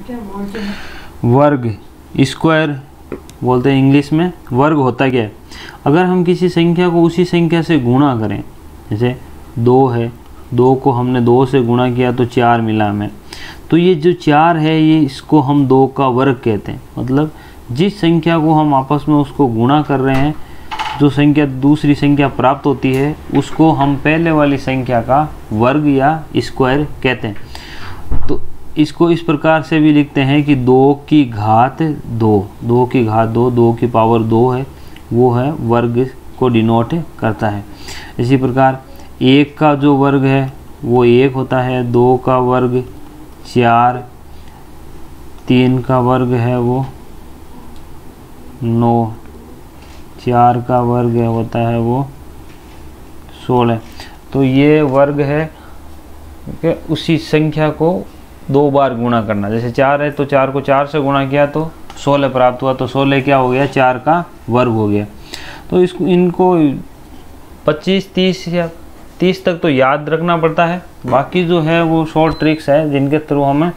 वर्ग स्क्वायर बोलते हैं इंग्लिश में। वर्ग होता क्या है, अगर हम किसी संख्या को उसी संख्या से गुणा करें, जैसे 2 है, 2 को हमने 2 से गुणा किया तो 4 मिला हमें, तो ये जो 4 है ये इसको हम 2 का वर्ग कहते हैं। मतलब जिस संख्या को हम आपस में उसको गुणा कर रहे हैं, जो संख्या दूसरी संख्या प्राप्त होती है उसको हम पहले वाली संख्या का वर्ग या स्क्वायर कहते हैं। तो इसको इस प्रकार से भी लिखते हैं कि 2 की घात 2, 2 की घात 2, 2 की पावर 2 है, वो है वर्ग को डिनोट करता है। इसी प्रकार 1 का जो वर्ग है वो 1 होता है, 2 का वर्ग 4, 3 का वर्ग है वो 9, 4 का वर्ग होता है वो 16। तो ये वर्ग है कि उसी संख्या को 2 बार गुणा करना। जैसे 4 है तो 4 को 4 से गुणा किया तो 16 प्राप्त हुआ, तो 16 क्या हो गया, 4 का वर्ग हो गया। तो इनको 25, 30 या 30 तक तो याद रखना पड़ता है। बाकी जो है वो शॉर्ट ट्रिक्स है जिनके थ्रू हमें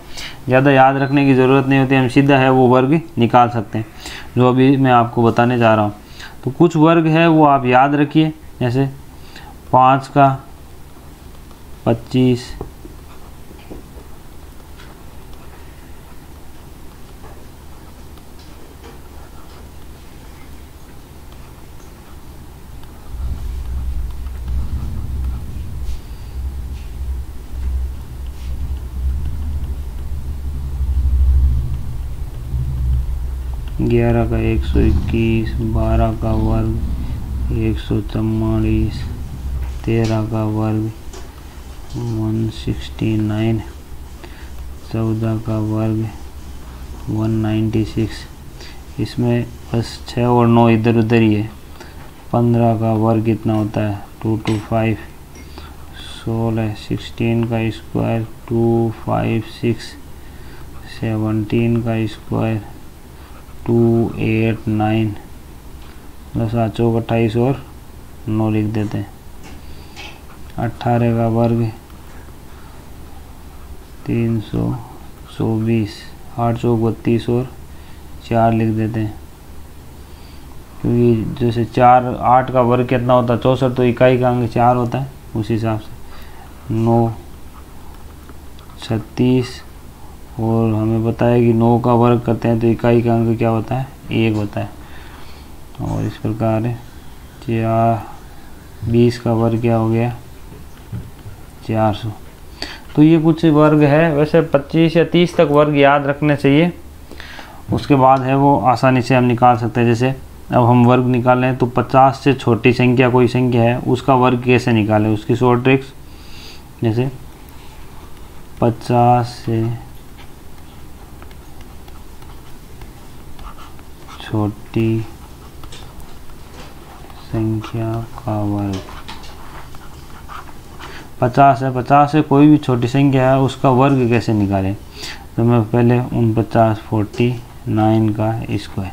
ज़्यादा याद रखने की ज़रूरत नहीं होती, हम सीधा है वो वर्ग निकाल सकते हैं, जो अभी मैं आपको बताने जा रहा हूँ। तो कुछ वर्ग है वो आप याद रखिए, जैसे 5 का 25, 11 का 121, 12 का वर्ग 144, 13 का वर्ग 169, 14 का वर्ग 196। इसमें बस 6 और 9 इधर उधर ही है। 15 का वर्ग कितना होता है, 225, 16 का स्क्वायर 256, 17 का स्क्वायर 289, 10 8 28 और 9 लिख देते हैं। 18 का वर्ग 324, 8 32 और 4 लिख देते हैं, क्योंकि जैसे 4 8 का वर्ग कितना होता है 64, तो इकाई का अंक 4 होता है, उस हिसाब से 9 36, और हमें पता है कि 9 का वर्ग करते हैं तो इकाई का अंक क्या होता है, 1 होता है। और इस प्रकार 20 का वर्ग क्या हो गया, 400। तो ये कुछ वर्ग है। वैसे 25 या 30 तक वर्ग याद रखने चाहिए, उसके बाद है वो आसानी से हम निकाल सकते हैं। जैसे अब हम वर्ग निकालें तो 50 से छोटी संख्या कोई संख्या है उसका वर्ग कैसे निकालें, उसकी शॉर्ट ट्रिक्स, जैसे 50 से छोटी संख्या का वर्ग, 50 है, 50 से कोई भी छोटी संख्या है उसका वर्ग कैसे निकालें। तो मैं पहले 49 49 का स्क्वायर,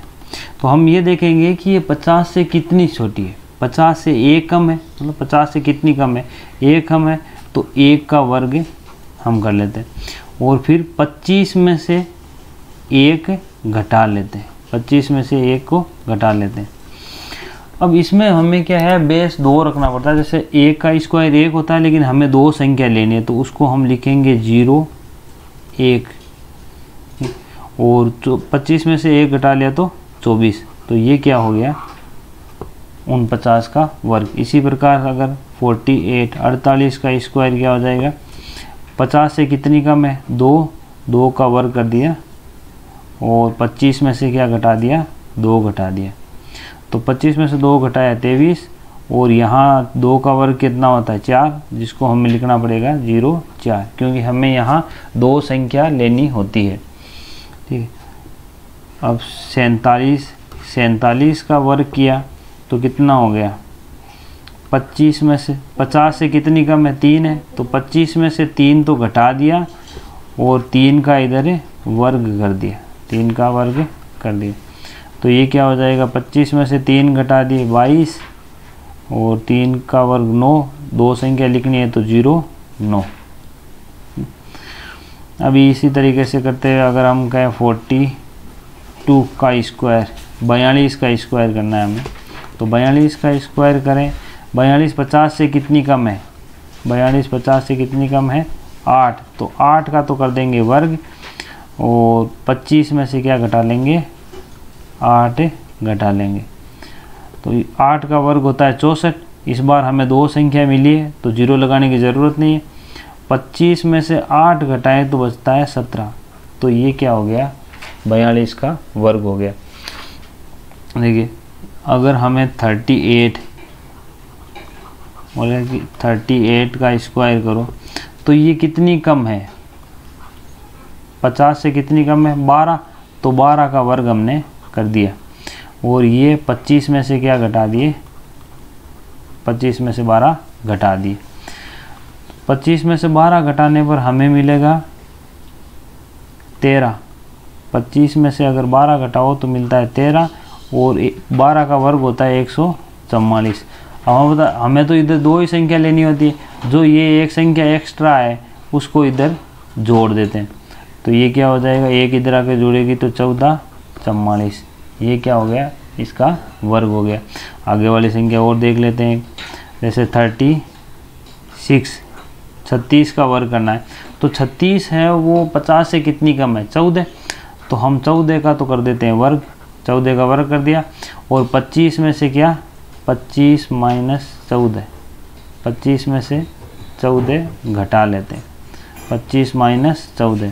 तो हम ये देखेंगे कि ये 50 से कितनी छोटी है। 50 से 1 कम है, मतलब 50 से कितनी कम है, 1 कम है, तो 1 का वर्ग हम कर लेते हैं, और फिर 25 में से 1 घटा लेते हैं, 25 में से 1 को घटा लेते हैं। अब इसमें हमें क्या है, बेस 2 रखना पड़ता है। जैसे 1 का स्क्वायर 1 होता है, लेकिन हमें 2 संख्या लेनी है, तो उसको हम लिखेंगे 0 1, और 25 में से 1 घटा लिया तो 24, तो ये क्या हो गया, 49 का वर्ग। इसी प्रकार अगर 48 का स्क्वायर क्या हो जाएगा, 50 से कितनी कम है, 2 का वर्ग कर दिया, और 25 में से क्या घटा दिया, 2 घटा दिया, तो 25 में से 2 घटाया 23, और यहाँ 2 का वर्ग कितना होता है, 4, जिसको हमें लिखना पड़ेगा 0 4, क्योंकि हमें यहाँ 2 संख्या लेनी होती है। ठीक है, अब 47 का वर्ग किया तो कितना हो गया, 25 में से 50 से कितनी कम है, 3 है, तो 25 में से 3 तो घटा दिया, और 3 का इधर वर्ग कर दिया, 3 का वर्ग कर दिया, तो ये क्या हो जाएगा, 25 में से 3 घटा दिए 22, और 3 का वर्ग 9, 2 संख्या लिखनी है तो 0 9। अभी इसी तरीके से करते हुए अगर हम कहें 42 का स्क्वायर, 42 का स्क्वायर करना है हमें, तो 42 का स्क्वायर करें। 42 50 से कितनी कम है? 42 50 से कितनी कम है? 8। तो 8 का तो कर देंगे वर्ग, और 25 में से क्या घटा लेंगे? 8 घटा लेंगे। तो 8 का वर्ग होता है 64। इस बार हमें दो संख्या मिली है तो जीरो लगाने की ज़रूरत नहीं है। 25 में से 8 घटाएं तो बचता है 17। तो ये क्या हो गया? 42 का वर्ग हो गया। देखिए अगर हमें 38 बोले कि 38 का स्क्वायर करो तो ये कितनी कम है? 50 से कितनी कम है? 12। तो 12 का वर्ग हमने कर दिया, और ये 25 में से क्या घटा दिए? 25 में से 12 घटा दिए। 25 में से 12 घटाने पर हमें मिलेगा 13। 25 में से अगर 12 घटाओ तो मिलता है 13, और 12 का वर्ग होता है 144। अब हमें तो इधर दो ही संख्या लेनी होती है, जो ये एक संख्या एक्स्ट्रा है उसको इधर जोड़ देते हैं। तो ये क्या हो जाएगा? एक इधर आके जुड़ेगी तो 14 44। ये क्या हो गया? इसका वर्ग हो गया। आगे वाली संख्या और देख लेते हैं, जैसे 36 का वर्ग करना है। तो 36 है वो 50 से कितनी कम है? 14। तो हम 14 का तो कर देते हैं वर्ग, 14 का वर्ग कर दिया, और 25 में से क्या? 25 माइनस 14, 25 में से 14 घटा लेते हैं। 25 माइनस 14,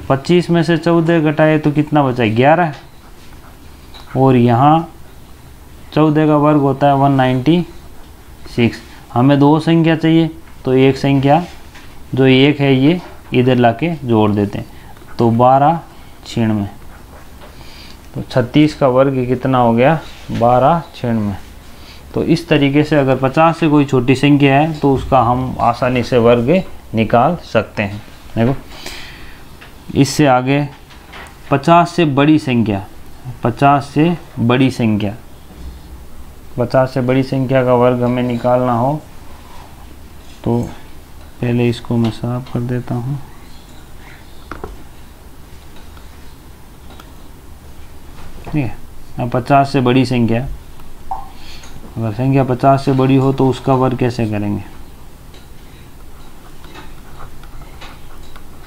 25 में से 14 घटाए तो कितना बचा? 11। और यहाँ 14 का वर्ग होता है 196। हमें दो संख्या चाहिए, तो एक संख्या जो एक है ये इधर लाके जोड़ देते हैं, तो 12 96। तो 36 का वर्ग कितना हो गया? 12 96। तो इस तरीके से अगर 50 से कोई छोटी संख्या है तो उसका हम आसानी से वर्ग निकाल सकते हैं। देखो इससे आगे 50 से बड़ी संख्या, 50 से बड़ी संख्या, 50 से बड़ी संख्या का वर्ग हमें निकालना हो तो पहले इसको मैं साफ कर देता हूँ। ठीक है, अब 50 से बड़ी संख्या, अगर संख्या 50 से बड़ी हो तो उसका वर्ग कैसे करेंगे?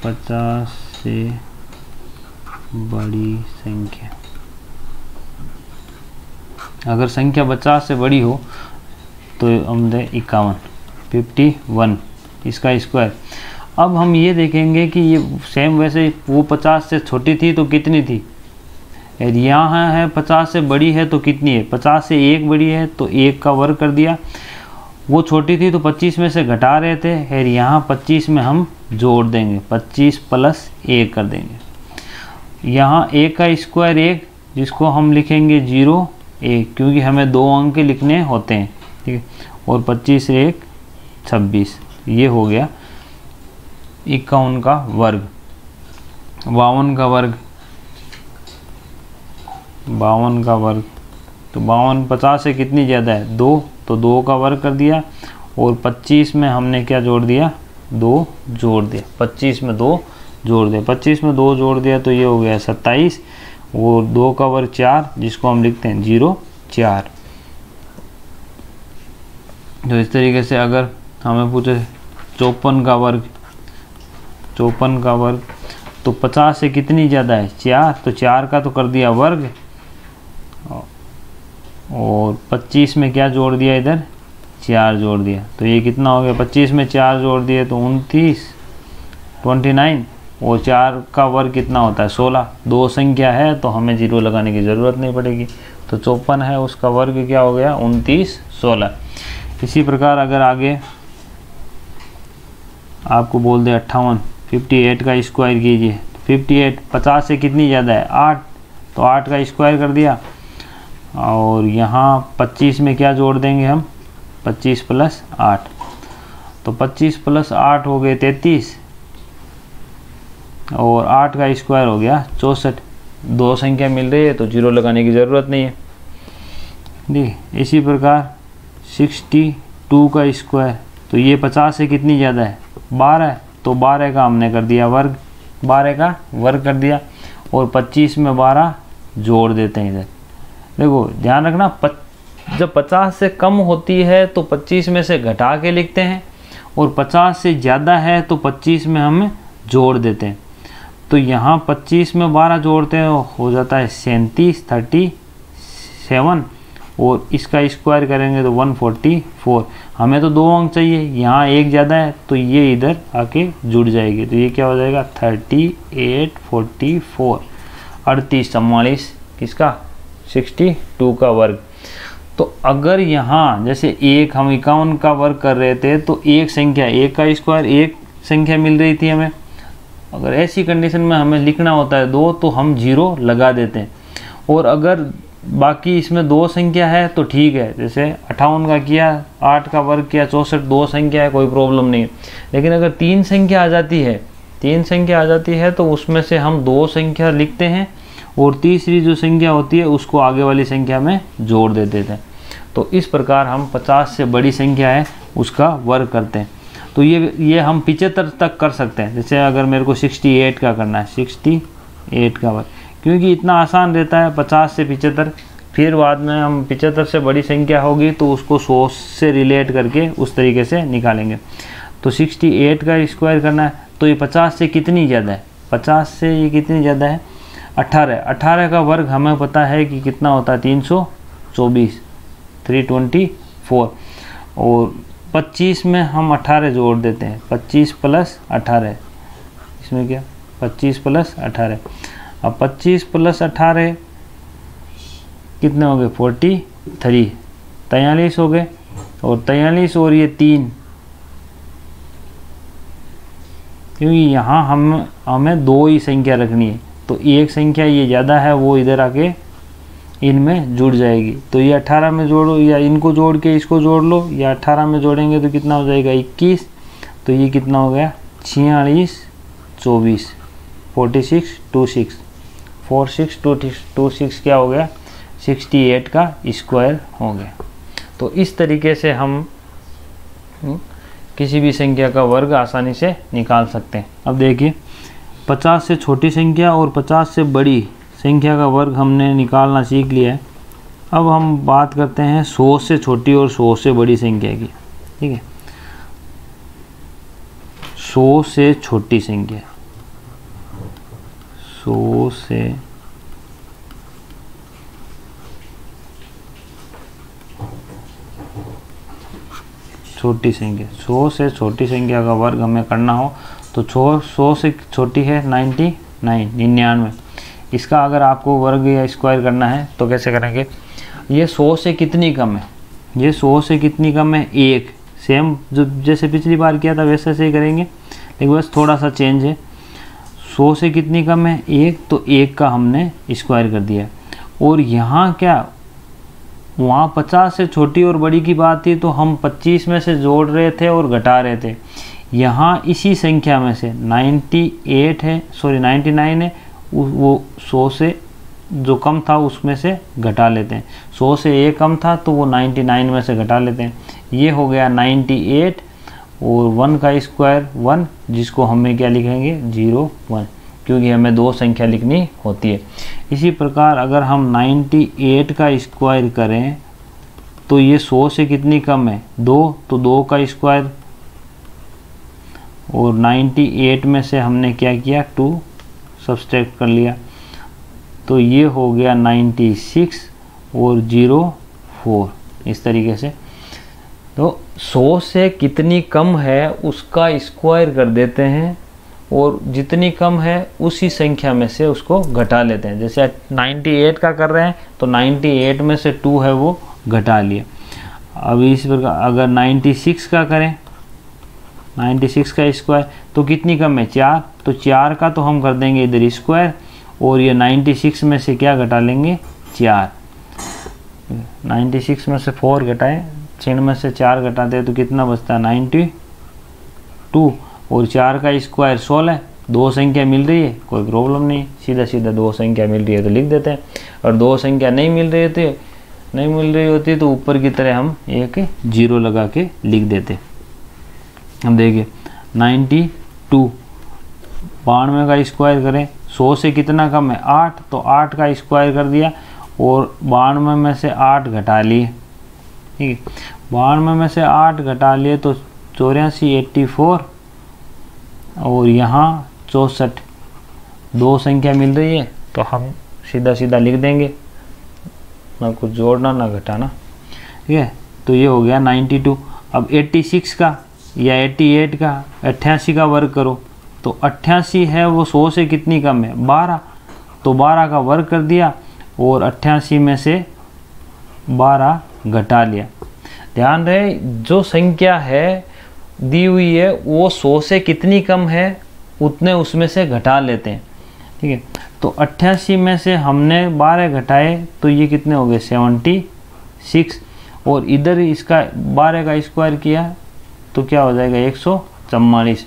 50 से बड़ी संख्या, अगर संख्या 50 से बड़ी हो तो हम दे 51 इसका स्क्वायर। अब हम ये देखेंगे कि ये सेम वैसे वो 50 से छोटी थी तो कितनी थी, यहाँ है 50 से बड़ी है तो कितनी है? 50 से एक बड़ी है तो एक का वर्ग कर दिया। वो छोटी थी तो 25 में से घटा रहे थे, और यहाँ 25 में हम जोड़ देंगे, 25 प्लस 1 कर देंगे। यहाँ 1 का स्क्वायर 1, जिसको हम लिखेंगे 0 1, क्योंकि हमें दो अंक लिखने होते हैं। ठीक है, और 25 से 1 26। ये हो गया 51 का वर्ग। 52 का वर्ग, 52 का वर्ग, तो 52 50 से कितनी ज़्यादा है? 2, तो 2 का वर्ग कर दिया, और 25 में हमने क्या जोड़ दिया? 2 जोड़ दिया। 25 में 2 जोड़ दिया, 25 में 2 जोड़ दिया तो ये हो गया 27, और 2 का वर्ग 4, जिसको हम लिखते हैं 0 4। तो इस तरीके से अगर हमें पूछे 54 का वर्ग, 54 का वर्ग, तो 50 से कितनी ज़्यादा है? 4, तो 4 का तो कर दिया वर्ग, और 25 में क्या जोड़ दिया? इधर 4 जोड़ दिया, तो ये कितना हो गया? 25 में 4 जोड़ दिए तो 29, और 4 का वर्ग कितना होता है? 16। दो संख्या है तो हमें 0 लगाने की ज़रूरत नहीं पड़ेगी। तो 54 है, उसका वर्ग क्या हो गया? 29 16। इसी प्रकार अगर आगे आपको बोल दे 58 का स्क्वायर कीजिए, 58 50 से कितनी ज़्यादा है? 8, तो 8 का स्क्वायर कर दिया, और यहाँ 25 में क्या जोड़ देंगे हम? 25 प्लस 8, तो 25 प्लस 8 हो गए 33, और 8 का स्क्वायर हो गया 64। दो संख्या मिल रही है तो 0 लगाने की ज़रूरत नहीं है। देखिए इसी प्रकार 62 का स्क्वायर, तो ये 50 से कितनी ज़्यादा है? 12 है, तो 12 का हमने कर दिया वर्ग, 12 का वर्ग कर दिया और 25 में 12 जोड़ देते हैं इधर। देखो ध्यान रखना, जब 50 से कम होती है तो 25 में से घटा के लिखते हैं, और 50 से ज़्यादा है तो 25 में हम जोड़ देते हैं। तो यहाँ 25 में 12 जोड़ते हैं, हो जाता है 37 और इसका स्क्वायर करेंगे तो 144। हमें तो 2 अंक चाहिए, यहाँ एक ज़्यादा है तो ये इधर आके जुड़ जाएगी। तो ये क्या हो जाएगा 3844, 3844 किसका 62 का वर्ग। तो अगर यहाँ जैसे एक हम 51 का वर्ग कर रहे थे तो एक संख्या, एक का स्क्वायर एक संख्या मिल रही थी हमें। अगर ऐसी कंडीशन में हमें लिखना होता है 2 तो हम 0 लगा देते हैं। और अगर बाकी इसमें 2 संख्या है तो ठीक है, जैसे 58 का किया, 8 का वर्ग किया, 64, 2 संख्या है, कोई प्रॉब्लम नहीं है। लेकिन अगर 3 संख्या आ जाती है तो उसमें से हम 2 संख्या लिखते हैं और तीसरी जो संख्या होती है उसको आगे वाली संख्या में जोड़ देते थे। तो इस प्रकार हम 50 से बड़ी संख्या है उसका वर्ग करते हैं। तो ये हम 75 तक कर सकते हैं। जैसे अगर मेरे को 68 का करना है, 68 का वर्ग, क्योंकि इतना आसान रहता है 50 से 75। फिर बाद में हम 75 से बड़ी संख्या होगी तो उसको 100 से रिलेट करके उस तरीके से निकालेंगे। तो 68 का स्क्वायर करना है तो ये 50 से कितनी ज़्यादा है, 50 से ये कितनी ज़्यादा है 18। 18 का वर्ग हमें पता है कि कितना होता है 324, 324। और 25 में हम 18 जोड़ देते हैं, 25 प्लस 18, इसमें क्या 25 प्लस 18। अब 25 प्लस 18 कितने हो गए 43, 43 हो गए। और 43 और ये 3, क्योंकि यहाँ हमें 2 ही संख्या रखनी है तो एक संख्या ये ज़्यादा है वो इधर आके इनमें जुड़ जाएगी। तो ये 18 में जोड़ो या इनको जोड़ के इसको जोड़ लो, या 18 में जोड़ेंगे तो कितना हो जाएगा 21। तो ये कितना हो गया 46, 24, 46, 26, 46, 26 क्या हो गया 68 का स्क्वायर हो गया। तो इस तरीके से हम किसी भी संख्या का वर्ग आसानी से निकाल सकते हैं। अब देखिए 50 से छोटी संख्या और 50 से बड़ी संख्या का वर्ग हमने निकालना सीख लिया है। अब हम बात करते हैं 100 से छोटी और 100 से बड़ी संख्या की। ठीक है, 100 से छोटी संख्या, 100 से छोटी संख्या, 100 से छोटी संख्या का वर्ग हमें करना हो तो 100 से छोटी है 99। इसका अगर आपको वर्ग या स्क्वायर करना है तो कैसे करेंगे, ये 100 से कितनी कम है, ये 100 से कितनी कम है 1। सेम जो जैसे पिछली बार किया था वैसे से ही करेंगे, लेकिन बस थोड़ा सा चेंज है। 100 से कितनी कम है 1, तो 1 का हमने स्क्वायर कर दिया। और यहाँ क्या, वहाँ 50 से छोटी और बड़ी की बात थी तो हम 25 में से जोड़ रहे थे और घटा रहे थे। यहाँ इसी संख्या में से 99 है, वो 100 से जो कम था उसमें से घटा लेते हैं। 100 से 1 कम था तो वो 99 में से घटा लेते हैं। ये हो गया 98 और 1 का स्क्वायर 1, जिसको हमें क्या लिखेंगे 01, क्योंकि हमें 2 संख्या लिखनी होती है। इसी प्रकार अगर हम 98 का स्क्वायर करें तो ये 100 से कितनी कम है 2, तो 2 का स्क्वायर, और 98 में से हमने क्या किया 2 सब्सट्रैक्ट कर लिया, तो ये हो गया 96 और 04। इस तरीके से तो 100 से कितनी कम है उसका स्क्वायर कर देते हैं और जितनी कम है उसी संख्या में से उसको घटा लेते हैं। जैसे 98 का कर रहे हैं तो 98 में से 2 है वो घटा लिया। अब इस प्रकार अगर 96 का करें, 96 का स्क्वायर तो कितनी कम है 4, तो 4 का तो हम कर देंगे इधर स्क्वायर, और ये 96 में से क्या घटा लेंगे 4। 96 में से 4 घटाएं, 6 में से 4 घटाते हैं तो कितना बचता है 92, और 4 का स्क्वायर 16। 2 संख्या मिल रही है कोई प्रॉब्लम नहीं, सीधा सीधा 2 संख्या मिल रही है तो लिख देते हैं। और 2 संख्या नहीं मिल रही होती तो ऊपर की तरह हम एक 0 लगा के लिख देते। हम देखिए 92 92 का स्क्वायर करें, 100 से कितना कम है 8, तो 8 का स्क्वायर कर दिया और 92 में से 8 घटा लिए, ठीक है। 92 में से 8 घटा लिए तो 84 84 और यहाँ 64, 2 संख्या मिल रही है तो हम सीधा सीधा लिख देंगे, ना कुछ जोड़ना ना घटाना, ठीक है। तो ये हो गया 92। अब 86 का या 88 का 88 का वर्ग करो, तो 88 है वो 100 से कितनी कम है 12, तो 12 का वर्ग कर दिया और 88 में से 12 घटा लिया। ध्यान रहे जो संख्या है दी हुई है वो 100 से कितनी कम है उतने उसमें से घटा लेते हैं, ठीक है। तो 88 में से हमने 12 घटाए तो ये कितने हो गए 76, और इधर इसका 12 का स्क्वायर किया तो क्या हो जाएगा 144।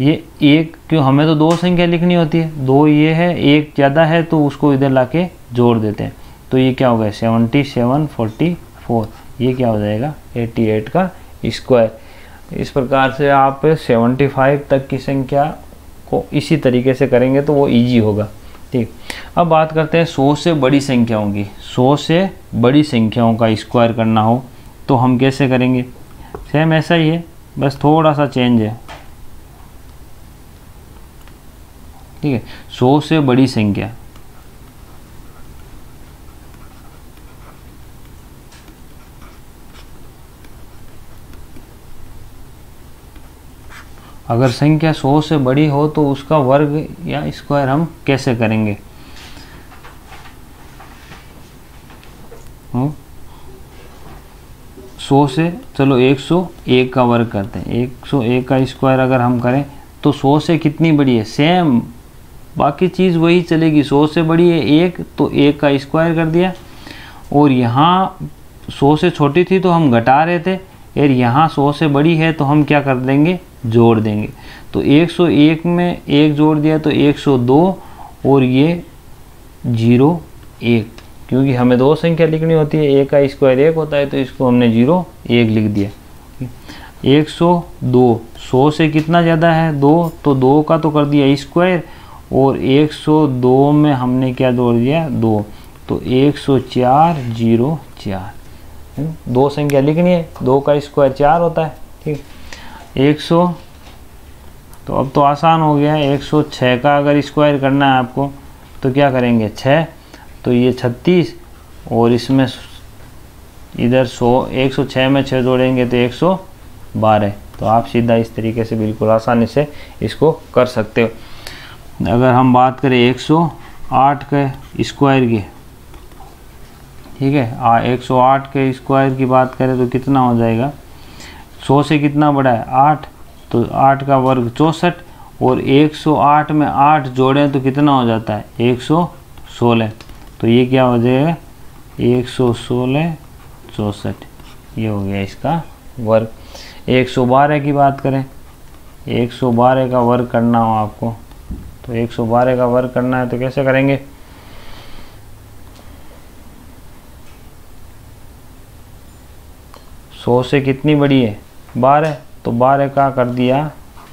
ये एक, क्यों हमें तो 2 संख्या लिखनी होती है, 2 ये है, एक ज़्यादा है तो उसको इधर लाके जोड़ देते हैं, तो ये क्या हो गया 77 44, ये क्या हो जाएगा 88 का स्क्वायर। इस प्रकार से आप 75 तक की संख्या को इसी तरीके से करेंगे तो वो इजी होगा, ठीक। अब बात करते हैं 100 से बड़ी संख्याओं की। 100 से बड़ी संख्याओं का स्क्वायर करना हो तो हम कैसे करेंगे, सेम ऐसा ही है, बस थोड़ा सा चेंज है, ठीक है। 100 से बड़ी संख्या, अगर संख्या 100 से बड़ी हो तो उसका वर्ग या स्क्वायर हम कैसे करेंगे। 100 से चलो 101 का वर्ग करते हैं, 101 का स्क्वायर अगर हम करें तो 100 से कितनी बड़ी है, सेम बाकी चीज़ वही चलेगी। 100 से बड़ी है 1 तो 1 का स्क्वायर कर दिया, और यहाँ 100 से छोटी थी तो हम घटा रहे थे, और यहाँ 100 से बड़ी है तो हम क्या कर देंगे जोड़ देंगे। तो 101 में 1 जोड़ दिया तो 102 और ये 01, क्योंकि हमें 2 संख्या लिखनी होती है, 1 का स्क्वायर 1 होता है तो इसको हमने 01 लिख दिया। 102, 100 से कितना ज़्यादा है 2, तो 2 का तो कर दिया स्क्वायर, और 102 में हमने क्या जोड़ दिया 2, तो 104 04। 2 संख्या लिखनी है, 2 का स्क्वायर 4 होता है, ठीक। 100, तो अब तो आसान हो गया है। 106 का अगर स्क्वायर करना है आपको तो क्या करेंगे 6, तो ये 36 और इसमें इधर 100, 106 में 6 जोड़ेंगे तो 112। तो आप सीधा इस तरीके से बिल्कुल आसानी से इसको कर सकते हो। अगर हम बात करें 108 के स्क्वायर की, ठीक है, 108 के स्क्वायर की बात करें तो कितना हो जाएगा, 100 से कितना बड़ा है 8, तो 8 का वर्ग 64, और 108 में 8 जोड़ें तो कितना हो जाता है 116, तो ये क्या हो जाएगा 116 64, ये हो गया इसका वर्ग। 112 की बात करें, 112 का वर्ग करना हो आपको तो 112 का वर्ग करना है तो कैसे करेंगे, सौ से कितनी बड़ी है 12, तो 12 का कर दिया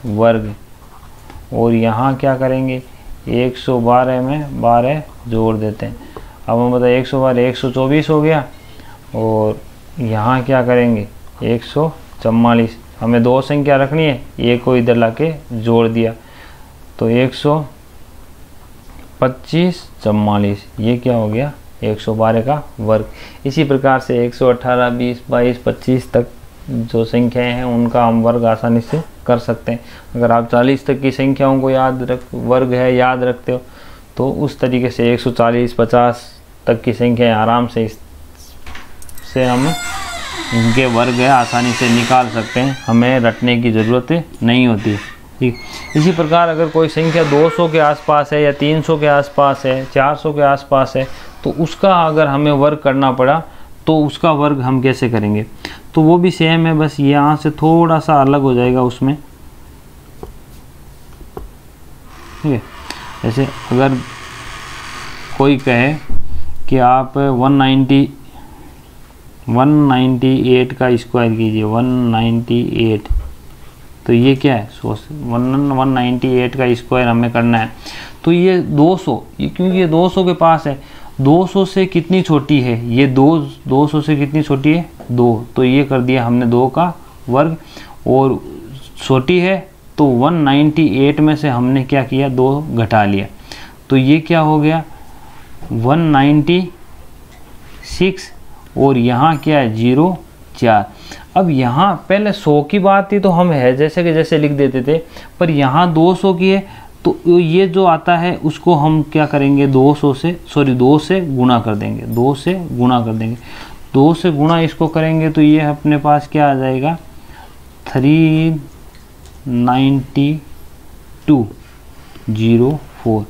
वर्ग, और यहाँ क्या करेंगे 112 में 12 जोड़ देते हैं। अब हम बताए 112 124 हो गया, और यहाँ क्या करेंगे 144। हमें 2 संख्या रखनी है, एक को इधर लाके जोड़ दिया तो 125 44, ये क्या हो गया 112 का वर्ग। इसी प्रकार से 118 20 22 25 तक जो संख्याएं हैं उनका हम वर्ग आसानी से कर सकते हैं। अगर आप 40 तक की संख्याओं को वर्ग है याद रखते हो तो उस तरीके से 140 50 तक की संख्याएं आराम से इससे हम इनके वर्ग है आसानी से निकाल सकते हैं, हमें रटने की ज़रूरत नहीं होती, ठीक। इसी प्रकार अगर कोई संख्या 200 के आसपास है या 300 के आसपास है 400 के आसपास है तो उसका अगर हमें वर्ग करना पड़ा तो उसका वर्ग हम कैसे करेंगे, तो वो भी सेम है, बस यहाँ से थोड़ा सा अलग हो जाएगा उसमें, ठीक है। जैसे अगर कोई कहे कि आप 198 का स्क्वायर कीजिए, 198 तो ये क्या है 198 का स्क्वायर हमें करना है। तो ये 200, ये क्योंकि ये 200 के पास है, 200 से कितनी छोटी है ये 200 से कितनी छोटी है 2, तो ये कर दिया हमने 2 का वर्ग, और छोटी है तो 198 में से हमने क्या किया 2 घटा लिया, तो ये क्या हो गया 196, और यहाँ क्या है 0 4। अब यहाँ पहले 100 की बात थी तो हम है जैसे कि जैसे लिख देते थे, पर यहाँ 200 की है तो ये जो आता है उसको हम क्या करेंगे 2 से गुणा कर देंगे, 2 से गुणा कर देंगे, 2 से गुणा इसको करेंगे तो ये अपने पास क्या आ जाएगा 392.04।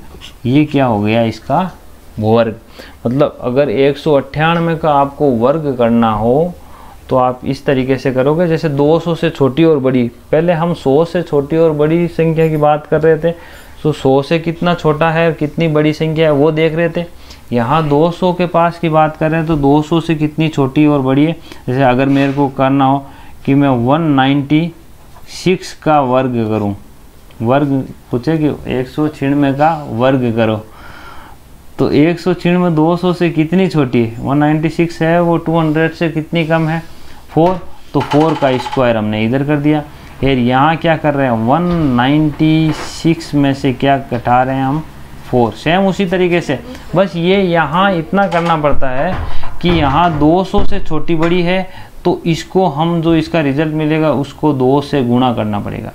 ये क्या हो गया इसका वर्ग। मतलब अगर 198 का आपको वर्ग करना हो तो आप इस तरीके से करोगे, जैसे 200 से छोटी और बड़ी, पहले हम 100 से छोटी और बड़ी संख्या की बात कर रहे थे, तो 100 से कितना छोटा है और कितनी बड़ी संख्या है वो देख रहे थे। यहाँ 200 के पास की बात कर रहे हैं तो 200 से कितनी छोटी और बड़ी है। जैसे अगर मेरे को करना हो कि मैं 196 का वर्ग करूँ, वर्ग पूछे कि 196 का वर्ग करो, तो 196 200 से कितनी छोटी है 196 है, वो 200 से कितनी कम है 4, तो 4 का स्क्वायर हमने इधर कर दिया। फिर यहाँ क्या कर रहे हैं 196 में से क्या घटा रहे हैं हम 4, सेम उसी तरीके से, बस ये यहाँ इतना करना पड़ता है कि यहाँ 200 से छोटी बड़ी है तो इसको हम जो इसका रिजल्ट मिलेगा उसको 2 से गुणा करना पड़ेगा।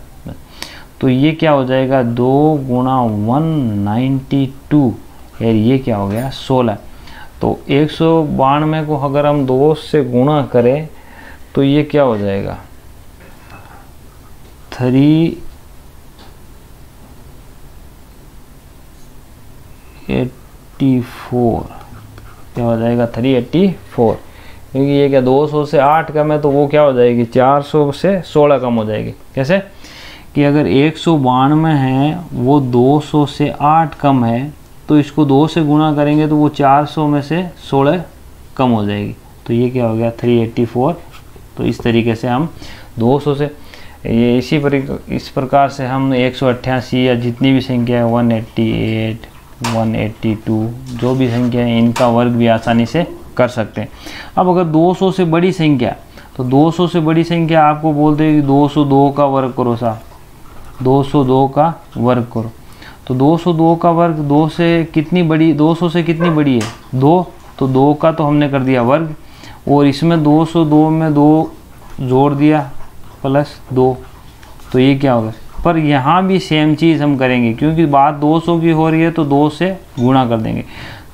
तो ये क्या हो जाएगा 2 गुणा 192, यार ये क्या हो गया 16। तो 192 को अगर हम 2 से गुणा करें तो ये क्या हो जाएगा 384, क्या हो जाएगा 384, क्योंकि ये क्या 200 से 8 कम है तो वो क्या हो जाएगी 400 से 16 कम हो जाएगी। कैसे कि अगर 192 है वो 200 से 8 कम है तो इसको 2 से गुणा करेंगे तो वो 400 में से 16 कम हो जाएगी, तो ये क्या हो गया 384। तो इस तरीके से हम 200 से ये इस प्रकार से हम 188 या जितनी भी संख्या है 188 182 जो भी संख्या है इनका वर्ग भी आसानी से कर सकते हैं। अब अगर 200 से बड़ी संख्या, तो 200 से बड़ी संख्या आपको बोलते हैं कि 202 का वर्ग करो साहब, 202 का वर्ग करो, तो 202 का वर्ग 2 से कितनी बड़ी, 200 से कितनी बड़ी है 2, तो 2 का तो हमने कर दिया वर्ग, और इसमें 202 में 2 जोड़ दिया प्लस 2, तो ये क्या होगा। पर यहाँ भी सेम चीज़ हम करेंगे क्योंकि बात 200 की हो रही है तो 2 से गुणा कर देंगे,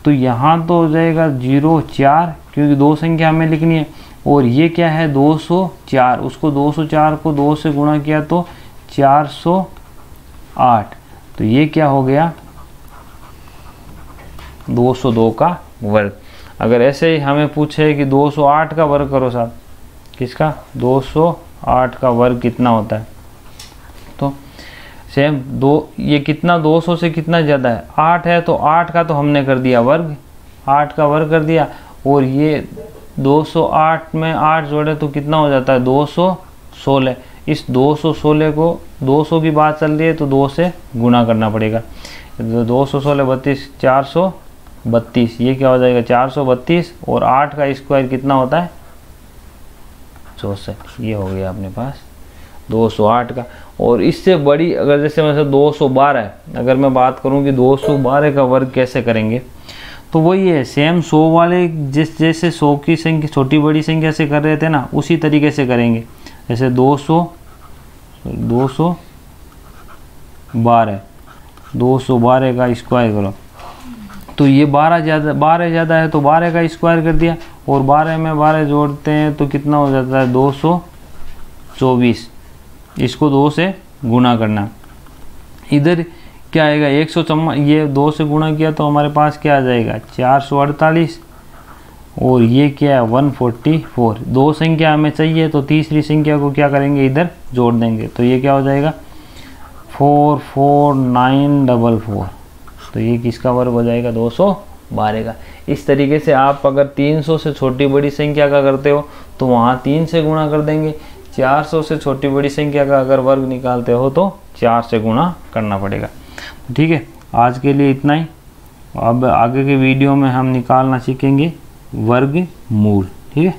तो यहाँ तो हो जाएगा 0,4 क्योंकि 2 संख्या हमें लिखनी है, और ये क्या है 204, उसको 204 को 2 से गुणा किया तो 408, तो ये क्या हो गया 202 का वर्ग। अगर ऐसे ही हमें पूछे कि 208 का वर्ग करो साहब, किसका 208 का वर्ग कितना होता है, तो सेम ये कितना 200 से कितना ज़्यादा है 8 है, तो 8 का तो हमने कर दिया वर्ग, 8 का वर्ग कर दिया, और ये 208 में 8 जोड़े तो कितना हो जाता है 216। इस 216 को 200 की बात चल रही है तो 2 से गुणा करना पड़ेगा, 216 32 432, ये क्या हो जाएगा 432, और 8 का स्क्वायर कितना होता है 64, ये हो गया अपने पास 208 का। और इससे बड़ी अगर जैसे मैं 212 है, अगर मैं बात करूं कि 212 का वर्ग कैसे करेंगे, तो वही है सेम 100 वाले जैसे 100 की संख्या छोटी बड़ी संख्या से कर रहे थे ना, उसी तरीके से करेंगे। जैसे 212 का स्क्वायर करो, तो ये 12 ज़्यादा है तो 12 का स्क्वायर कर दिया, और 12 में 12 जोड़ते हैं तो कितना हो जाता है 224, इसको 2 से गुणा करना। इधर क्या आएगा 154, ये 2 से गुणा किया तो हमारे पास क्या आ जाएगा 448, और ये क्या है 144। 2 संख्या हमें चाहिए तो तीसरी संख्या को क्या करेंगे इधर जोड़ देंगे, तो ये क्या हो जाएगा 44944, तो ये किसका वर्ग हो जाएगा 212 का। इस तरीके से आप अगर 300 से छोटी बड़ी संख्या का करते हो तो वहाँ 3 से गुणा कर देंगे, 400 से छोटी बड़ी संख्या का अगर वर्ग निकालते हो तो 4 से गुणा करना पड़ेगा। ठीक है, आज के लिए इतना ही। अब आगे के वीडियो में हम निकालना सीखेंगे वर्गमूल। ठीक है।